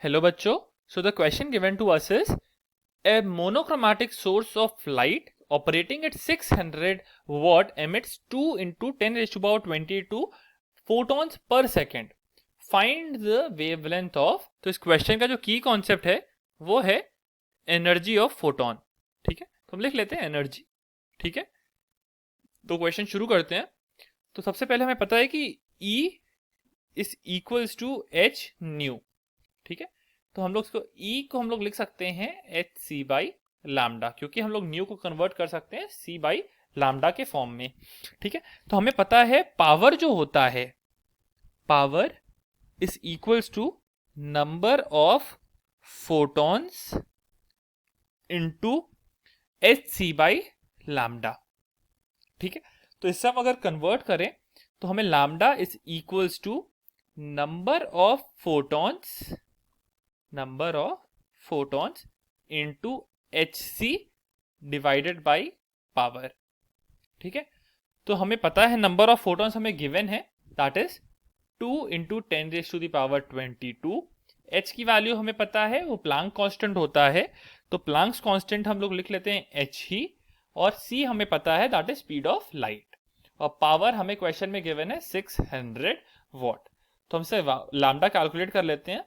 Hello बच्चों. So the question given to us is a monochromatic source of light operating at 600 watt emits 2 into 10 raised to power 22 photons per second. Find the wavelength of. तो इस question का जो की concept है वो है energy of photon. ठीक है, तो हम लिख लेते हैं एनर्जी. ठीक है, तो क्वेश्चन शुरू करते हैं. तो सबसे पहले हमें पता है कि E is equals to H nu. ठीक है, तो हम लोग इसको E को हम लोग लिख सकते हैं एच सी बाई लैम्डा, क्योंकि हम लोग न्यू को कन्वर्ट कर सकते हैं सी बाई लैम्डा के फॉर्म में. ठीक है, तो हमें पता है पावर जो होता है, power is equals to number of photons into H C by lambda. ठीक है, तो इससे हम अगर कन्वर्ट करें तो हमें lambda is equals to number of photons into hc divided by power. ठीक है, तो हमें पता है नंबर ऑफ फोटॉन्स हमें गिवन है, that is 2 into 10 raise to the power 22. h की वैल्यू हमें पता है, वो प्लांक कांस्टेंट होता है, तो प्लांक्स कांस्टेंट हम लोग लिख लेते हैं h ही, और c हमें पता है that is speed of light, और पावर हमें क्वेश्चन में गिवन है 600 वॉट. तो हमसे लैम्डा कैलकुलेट कर लेते हैं.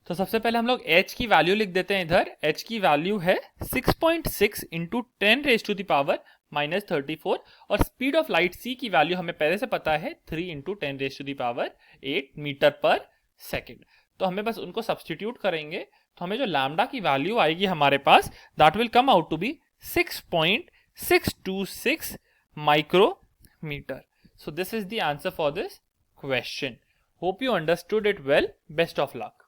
तो सबसे पहले हम लोग h की वैल्यू लिख देते हैं इधर. h की वैल्यू है 6.6 into 10 raise to the power -34, और स्पीड ऑफ लाइट c की वैल्यू हमें पहले से पता है 3 into 10 raise to the power 8 metre पर सेकेंड. तो हमें बस उनको सब्सटीट्यूट करेंगे, तो हमें जो लैम्डा की वैल्यू आएगी हमारे पास, that will come out to be 6.626 micrometer. So this is the answer for this question. Hope you understood it well. Best of luck.